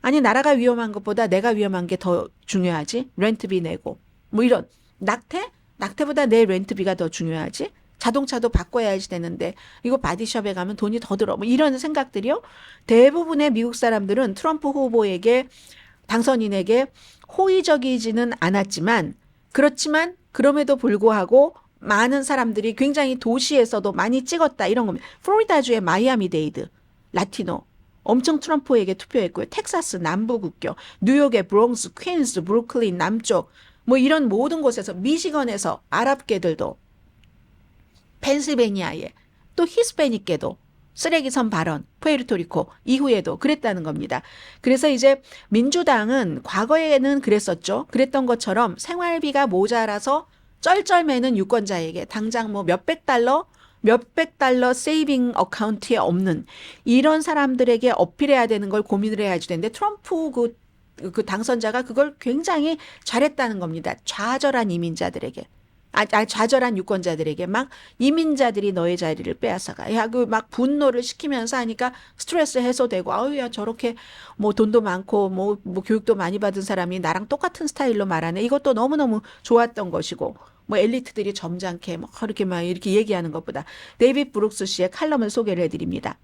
아니, 나라가 위험한 것보다 내가 위험한 게 더 중요하지. 렌트비 내고 뭐 이런 낙태보다 내 렌트비가 더 중요하지. 자동차도 바꿔야지 되는데 이거 바디숍에 가면 돈이 더 들어. 뭐 이런 생각들이요. 대부분의 미국 사람들은 트럼프 후보에게, 당선인에게 호의적이지는 않았지만, 그렇지만 그럼에도 불구하고 많은 사람들이 굉장히 도시에서도 많이 찍었다, 이런 겁니다. 플로리다주의 마이애미 데이드 라티노 엄청 트럼프에게 투표했고요. 텍사스 남부국교, 뉴욕의 브롱스, 퀸스, 브루클린 남쪽, 뭐 이런 모든 곳에서, 미시건에서 아랍계들도, 펜실베니아에 또 히스패닉계도 쓰레기선 발언, 푸에르토리코 이후에도 그랬다는 겁니다. 그래서 이제 민주당은 과거에는 그랬었죠. 그랬던 것처럼 생활비가 모자라서 쩔쩔매는 유권자에게 당장 뭐 몇백 달러 세이빙 어카운트에 없는 이런 사람들에게 어필해야 되는 걸 고민을 해야지 되는데, 트럼프 그 당선자가 그걸 굉장히 잘했다는 겁니다. 좌절한 이민자들에게, 좌절한 유권자들에게 막 이민자들이 너의 자리를 빼앗아가, 야, 그 막 분노를 시키면서 하니까 스트레스 해소되고, 아우, 야, 저렇게 뭐 돈도 많고 뭐 교육도 많이 받은 사람이 나랑 똑같은 스타일로 말하네. 이것도 너무너무 좋았던 것이고, 뭐 엘리트들이 점잖게 뭐 이렇게 막 이렇게 얘기하는 것보다, 데이빗 브룩스 씨의 칼럼을 소개를 해드립니다.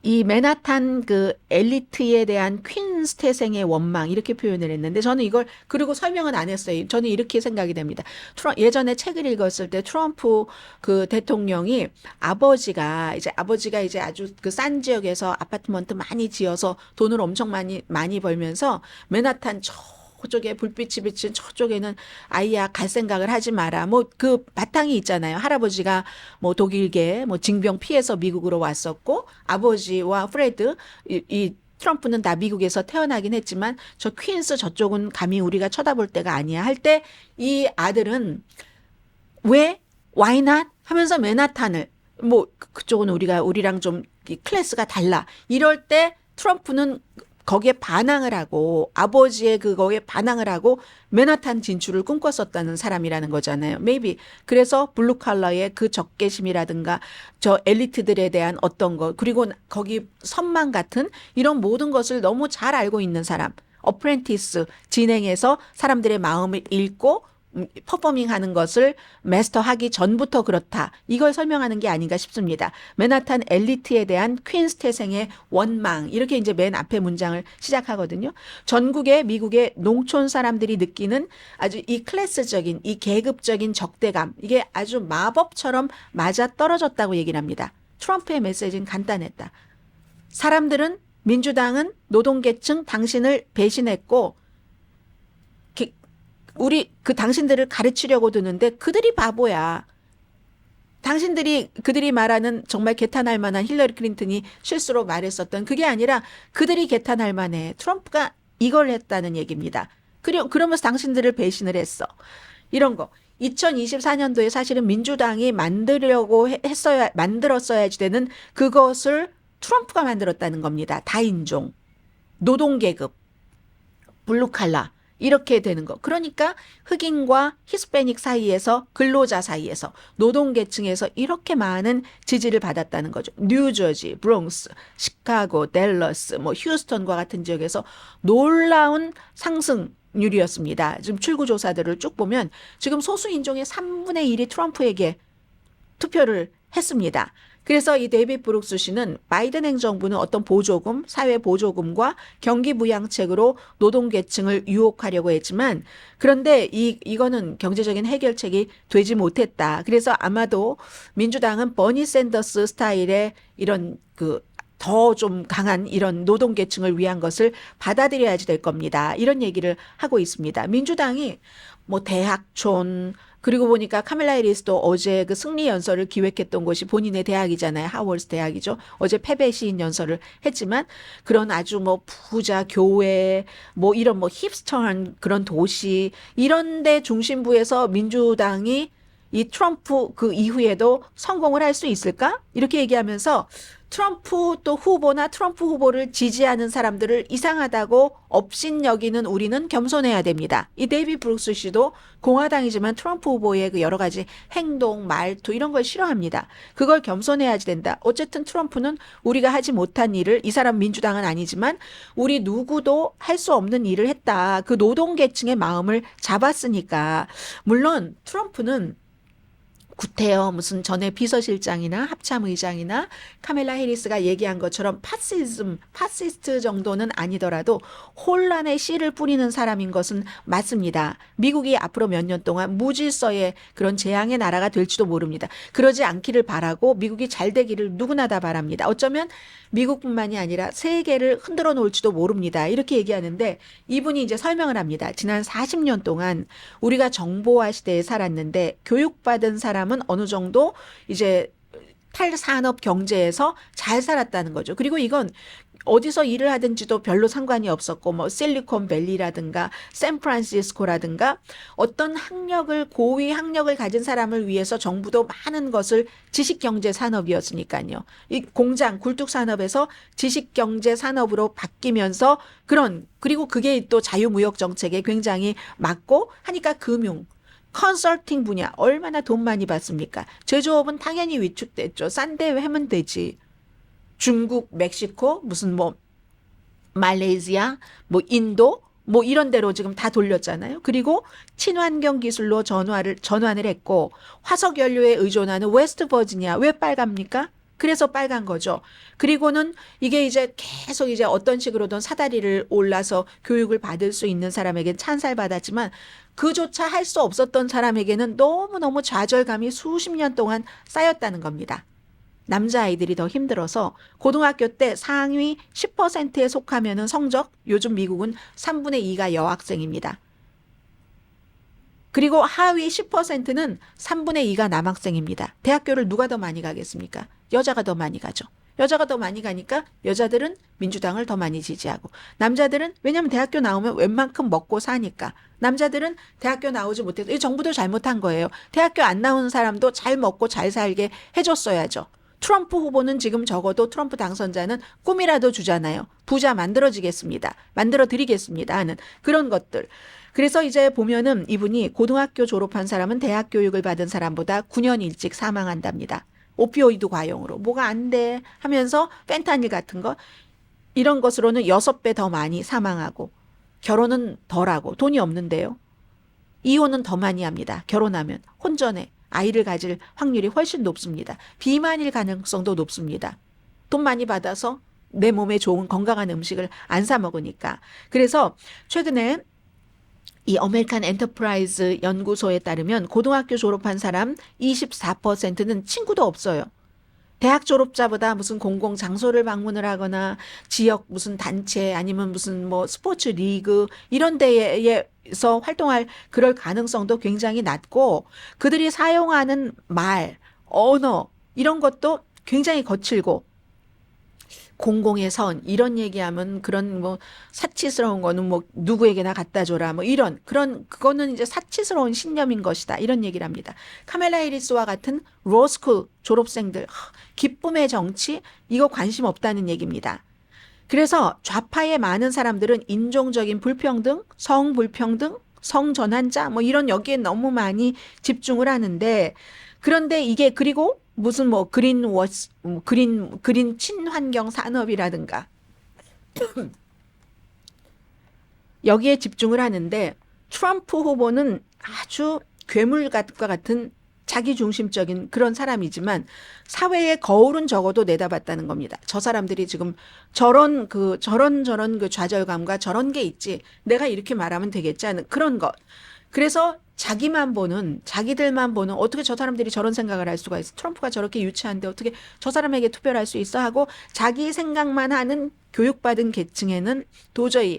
이 맨하탄 그 엘리트에 대한 퀸스 태생의 원망, 이렇게 표현을 했는데, 저는 이걸 그리고 설명은 안 했어요. 저는 이렇게 생각이 됩니다. 예전에 책을 읽었을 때 트럼프 그 대통령이 아버지가 이제 아주 그 싼 지역에서 아파트먼트 많이 지어서 돈을 엄청 많이 벌면서 맨하탄 저쪽에 불빛이 비친 저쪽에는 아이야 갈 생각을 하지 마라. 뭐 그 바탕이 있잖아요. 할아버지가 뭐 독일계 뭐 징병 피해서 미국으로 왔었고, 아버지와 프레드, 이 트럼프는 다 미국에서 태어나긴 했지만 저 퀸스 저쪽은 감히 우리가 쳐다볼 때가 아니야 할 때, 이 아들은 왜 why not 하면서 맨하탄을, 뭐 그쪽은 우리랑 좀 클래스가 달라 이럴 때 트럼프는 거기에 반항을 하고, 아버지의 그거에 반항을 하고 맨하탄 진출을 꿈꿨었다는 사람이라는 거잖아요. Maybe. 그래서 블루 칼라의 그 적개심이라든가 저 엘리트들에 대한 어떤 것, 그리고 거기 선망 같은 이런 모든 것을 너무 잘 알고 있는 사람, 어프렌티스 진행해서 사람들의 마음을 읽고 퍼포밍하는 것을 마스터하기 전부터 그렇다. 이걸 설명하는 게 아닌가 싶습니다. 맨하탄 엘리트에 대한 퀸스 태생의 원망 이렇게 이제 맨 앞에 문장을 시작하거든요. 전국의 미국의 농촌 사람들이 느끼는 아주 이 클래스적인 이 계급적인 적대감 이게 아주 마법처럼 맞아 떨어졌다고 얘기를 합니다. 트럼프의 메시지는 간단했다. 사람들은 민주당은 노동계층 당신을 배신했고 우리 당신들을 가르치려고 드는데 그들이 바보야. 그들이 말하는 정말 개탄할 만한 힐러리 클린턴이 실수로 말했었던 그게 아니라 그들이 개탄할 만해. 트럼프가 이걸 했다는 얘기입니다. 그러면서 당신들을 배신을 했어. 이런 거. 2024년도에 사실은 민주당이 만들었어야지 되는 그것을 트럼프가 만들었다는 겁니다. 다인종, 노동계급, 블루칼라. 이렇게 되는 거. 그러니까 흑인과 히스패닉 사이에서 근로자 사이에서 노동계층에서 이렇게 많은 지지를 받았다는 거죠. 뉴저지, 브롱스, 시카고, 댈러스, 휴스턴과 같은 지역에서 놀라운 상승률이었습니다. 지금 출구조사들을 쭉 보면 지금 소수인종의 3분의 1이 트럼프에게 투표를 했습니다. 그래서 이 데이빗 브룩스 씨는 바이든 행정부는 어떤 보조금, 사회 보조금과 경기 부양책으로 노동계층을 유혹하려고 했지만 그런데 이거는 경제적인 해결책이 되지 못했다. 그래서 아마도 민주당은 버니 샌더스 스타일의 이런 더 좀 강한 이런 노동계층을 위한 것을 받아들여야지 될 겁니다. 이런 얘기를 하고 있습니다. 민주당이 대학촌 그리고 보니까 카밀라 해리스도 어제 그 승리 연설을 기획했던 곳이 본인의 대학이잖아요. 하워드 대학이죠. 어제 패배 시인 연설을 했지만 그런 아주 부자 교회 이런 힙스터한 그런 도시 이런 데 중심부에서 민주당이 이 트럼프 그 이후에도 성공을 할 수 있을까? 이렇게 얘기하면서 트럼프 또 후보나 트럼프 후보를 지지하는 사람들을 이상하다고 업신여기는 우리는 겸손해야 됩니다. 이 데이빗 브룩스 씨도 공화당이지만 트럼프 후보의 그 여러 가지 행동, 말투 이런 걸 싫어합니다. 그걸 겸손해야지 된다. 어쨌든 트럼프는 우리가 하지 못한 일을 이 사람 민주당은 아니지만 우리 누구도 할 수 없는 일을 했다. 그 노동계층의 마음을 잡았으니까. 물론 트럼프는 구태여 무슨 전에 비서실장이나 합참의장이나 카멜라 해리스가 얘기한 것처럼 파시스트 정도는 아니더라도 혼란의 씨를 뿌리는 사람인 것은 맞습니다. 미국이 앞으로 몇 년 동안 무질서의 그런 재앙의 나라가 될지도 모릅니다. 그러지 않기를 바라고 미국이 잘 되기를 누구나 다 바랍니다. 어쩌면 미국뿐만이 아니라 세계를 흔들어 놓을지도 모릅니다. 이렇게 얘기하는데 이분이 이제 설명을 합니다. 지난 40년 동안 우리가 정보화 시대에 살았는데 교육받은 사람은 어느 정도 이제 탈산업 경제에서 잘 살았다는 거죠. 그리고 이건 어디서 일을 하든지도 별로 상관이 없었고 실리콘밸리라든가 샌프란시스코라든가 어떤 고위 학력을 가진 사람을 위해서 정부도 많은 것을 지식경제 산업이었으니까요. 이 공장 굴뚝 산업에서 지식경제 산업으로 바뀌면서 그리고 그게 또 자유무역 정책에 굉장히 맞고 하니까 컨설팅 분야 얼마나 돈 많이 받습니까? 제조업은 당연히 위축됐죠. 싼데 하면 되지. 중국, 멕시코, 무슨 말레이시아, 인도 이런 데로 지금 다 돌렸잖아요. 그리고 친환경 기술로 전환을 했고 화석 연료에 의존하는 웨스트 버지니아 왜 빨갑니까? 그래서 빨간 거죠. 그리고는 이게 이제 계속 이제 어떤 식으로든 사다리를 올라서 교육을 받을 수 있는 사람에게 찬살받았지만 그조차 할 수 없었던 사람에게는 너무너무 좌절감이 수십 년 동안 쌓였다는 겁니다. 남자아이들이 더 힘들어서 고등학교 때 상위 10%에 속하면은 성적, 요즘 미국은 3분의 2가 여학생입니다. 그리고 하위 10%는 3분의 2가 남학생입니다. 대학교를 누가 더 많이 가겠습니까? 여자가 더 많이 가죠. 여자가 더 많이 가니까 여자들은 민주당을 더 많이 지지하고 남자들은 왜냐하면 대학교 나오면 웬만큼 먹고 사니까 남자들은 대학교 나오지 못해서 이 정부도 잘못한 거예요. 대학교 안 나오는 사람도 잘 먹고 잘 살게 해줬어야죠. 트럼프 후보는 지금 적어도 트럼프 당선자는 꿈이라도 주잖아요. 부자 만들어드리겠습니다 하는 그런 것들. 그래서 이제 보면은 이분이 고등학교 졸업한 사람은 대학 교육을 받은 사람보다 9년 일찍 사망한답니다. 오피오이드 과용으로 뭐가 안 돼 하면서 펜타닐 같은 거 이런 것으로는 6배 더 많이 사망하고 결혼은 덜하고 돈이 없는데요. 이혼은 더 많이 합니다. 결혼하면 혼전에 아이를 가질 확률이 훨씬 높습니다. 비만일 가능성도 높습니다. 돈 많이 받아서 내 몸에 좋은 건강한 음식을 안 사 먹으니까. 그래서 최근에 이 어메리칸 엔터프라이즈 연구소에 따르면 고등학교 졸업한 사람 24%는 친구도 없어요. 대학 졸업자보다 무슨 공공 장소를 방문을 하거나 지역 무슨 단체 아니면 무슨 뭐 스포츠 리그 이런 데에서 활동할 그럴 가능성도 굉장히 낮고 그들이 사용하는 말, 언어 이런 것도 굉장히 거칠고 공공의 선 이런 얘기하면 그런 뭐 사치스러운 거는 뭐 누구에게나 갖다 줘라 뭐 이런 그런 그거는 이제 사치스러운 신념인 것이다 이런 얘기를 합니다. 카멜라 해리스와 같은 로스쿨 졸업생들 기쁨의 정치 이거 관심 없다는 얘기입니다. 그래서 좌파의 많은 사람들은 인종적인 불평등, 성불평등, 성전환자 뭐 이런 여기에 너무 많이 집중을 하는데 그런데 이게 그리고 무슨 뭐 그린 친환경 산업이라든가 여기에 집중을 하는데 트럼프 후보는 아주 괴물과 같은 자기중심적인 그런 사람이지만 사회의 거울은 적어도 내다봤다는 겁니다. 저 사람들이 지금 저런 그 좌절감과 저런 게 있지. 내가 이렇게 말하면 되겠지 하는 그런 것. 그래서 자기들만 보는 어떻게 저 사람들이 저런 생각을 할 수가 있어. 트럼프가 저렇게 유치한데 어떻게 저 사람에게 투표를 할 수 있어 하고 자기 생각만 하는 교육받은 계층에는 도저히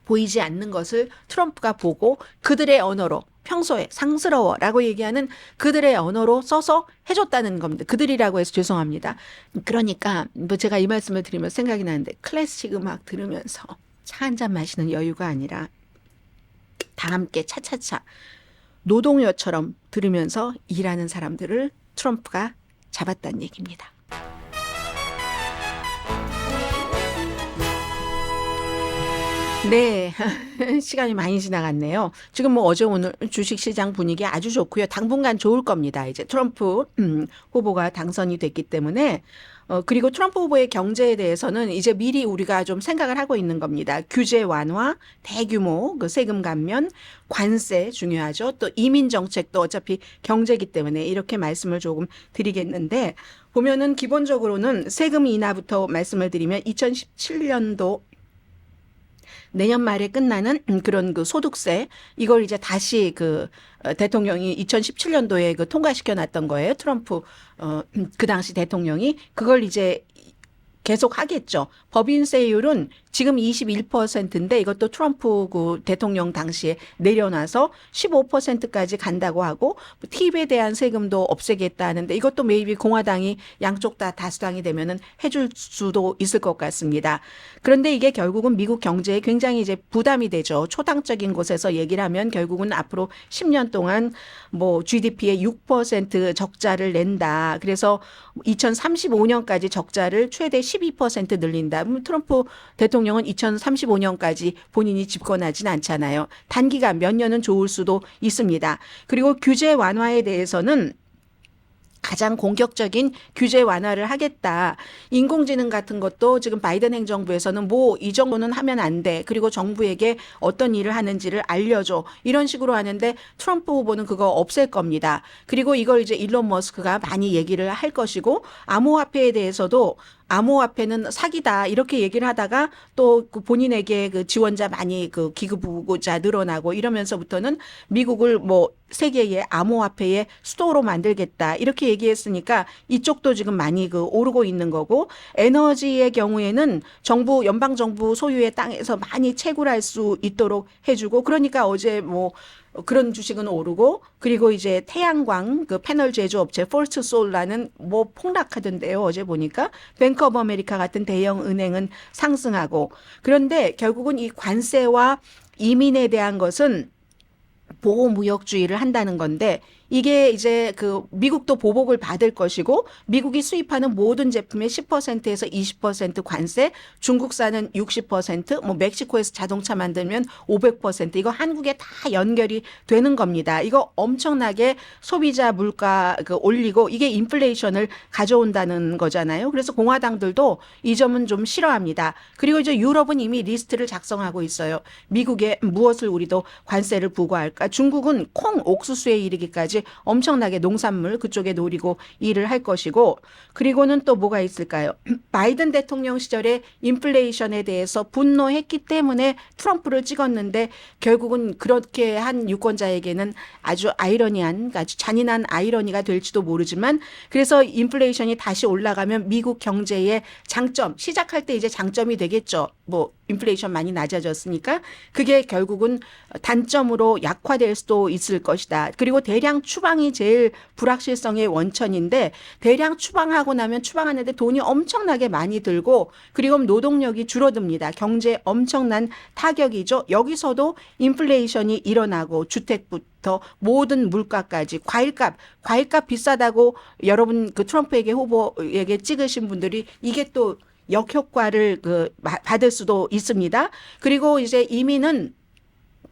보이지 않는 것을 트럼프가 보고 그들의 언어로 평소에 상스러워라고 얘기하는 그들의 언어로 써서 해줬다는 겁니다. 그들이라고 해서 죄송합니다. 그러니까 뭐 제가 이 말씀을 드리면 생각이 나는데 클래식 음악 들으면서 차 한 잔 마시는 여유가 아니라 다 함께 차차차 노동요처럼 들으면서 일하는 사람들을 트럼프가 잡았다는 얘기입니다. 네, 시간이 많이 지나갔네요. 지금 뭐 어제 오늘 주식시장 분위기 아주 좋고요. 당분간 좋을 겁니다. 이제 트럼프 후보가 당선이 됐기 때문에 그리고 트럼프 후보의 경제에 대해서는 이제 미리 우리가 좀 생각을 하고 있는 겁니다. 규제 완화, 대규모 그 세금 감면, 관세 중요하죠. 또 이민 정책도 어차피 경제이기 때문에 이렇게 말씀을 조금 드리겠는데 보면은 기본적으로는 세금 인하부터 말씀을 드리면 2017년도 내년 말에 끝나는 그런 그 소득세 이걸 이제 다시 그 대통령이 2017년도에 그 통과시켜 놨던 거예요. 트럼프 그 당시 대통령이 그걸 이제 계속 하겠죠. 법인세율은 지금 21%인데 이것도 트럼프 그 대통령 당시에 내려놔서 15%까지 간다고 하고 팁에 대한 세금도 없애겠다 하는데 이것도 메이비 공화당이 양쪽 다 다수당이 되면은 해줄 수도 있을 것 같습니다. 그런데 이게 결국은 미국 경제에 굉장히 이제 부담이 되죠. 초당적인 곳에서 얘기를 하면 결국은 앞으로 10년 동안 뭐 GDP의 6% 적자를 낸다. 그래서 2035년까지 적자를 최대 12% 늘린다. 트럼프 대통령은 2035년까지 본인이 집권하진 않잖아요. 단기간 몇 년은 좋을 수도 있습니다. 그리고 규제 완화에 대해서는 가장 공격적인 규제 완화를 하겠다. 인공지능 같은 것도 지금 바이든 행정부에서는 뭐 이 정도는 하면 안 돼. 그리고 정부에게 어떤 일을 하는지를 알려줘. 이런 식으로 하는데 트럼프 후보는 그거 없앨 겁니다. 그리고 이걸 이제 일론 머스크가 많이 얘기를 할 것이고 암호화폐에 대해서도 암호화폐는 사기다 이렇게 얘기를 하다가 또 그 본인에게 그 지원자 많이 그 기부자 늘어나고 이러면서부터는 미국을 뭐 세계의 암호화폐의 수도로 만들겠다 이렇게 얘기했으니까 이쪽도 지금 많이 그 오르고 있는 거고 에너지의 경우에는 정부 연방 정부 소유의 땅에서 많이 채굴할 수 있도록 해주고 그러니까 어제 뭐 그런 주식은 오르고 그리고 이제 태양광 그 패널 제조업체 폴스 솔라는 뭐 폭락하던데요. 어제 보니까 뱅크 오브 아메리카 같은 대형 은행은 상승하고 그런데 결국은 이 관세와 이민에 대한 것은 보호무역주의를 한다는 건데 이게 이제 그 미국도 보복을 받을 것이고 미국이 수입하는 모든 제품의 10%에서 20% 관세, 중국산은 60%, 뭐 멕시코에서 자동차 만들면 500% 이거 한국에 다 연결이 되는 겁니다. 이거 엄청나게 소비자 물가 올리고 이게 인플레이션을 가져온다는 거잖아요. 그래서 공화당들도 이 점은 좀 싫어합니다. 그리고 이제 유럽은 이미 리스트를 작성하고 있어요. 미국에 무엇을 우리도 관세를 부과할까? 중국은 콩, 옥수수에 이르기까지 엄청나게 농산물 그쪽에 노리고 일을 할 것이고 그리고는 또 뭐가 있을까요? 바이든 대통령 시절에 인플레이션에 대해서 분노했기 때문에 트럼프를 찍었는데 결국은 그렇게 한 유권자에게는 아주 아이러니한 아주 잔인한 아이러니가 될지도 모르지만 그래서 인플레이션이 다시 올라가면 미국 경제의 장점 시작할 때 이제 장점이 되겠죠. 뭐 인플레이션 많이 낮아졌으니까 그게 결국은 단점으로 약화될 수도 있을 것이다. 그리고 대량 추방이 제일 불확실성의 원천인데 대량 추방하고 나면 추방하는데 돈이 엄청나게 많이 들고 그리고 노동력이 줄어듭니다. 경제에 엄청난 타격이죠. 여기서도 인플레이션이 일어나고 주택부터 모든 물가까지 과일값 비싸다고 여러분 그 트럼프에게 후보에게 찍으신 분들이 이게 또 역효과를 받을 수도 있습니다. 그리고 이제 이민은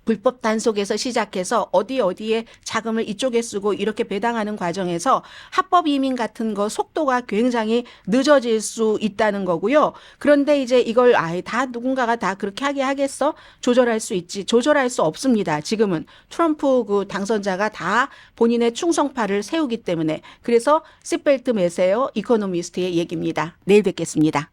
불법 단속에서 시작해서 어디에 자금을 이쪽에 쓰고 이렇게 배당하는 과정에서 합법 이민 같은 거 속도가 굉장히 늦어질 수 있다는 거고요. 그런데 이제 이걸 아예 다 누군가가 다 그렇게 하게 하겠어? 조절할 수 있지. 조절할 수 없습니다. 지금은 트럼프 그 당선자가 다 본인의 충성파를 세우기 때문에 그래서 시트벨트 매세요. 이코노미스트의 얘기입니다. 내일 뵙겠습니다.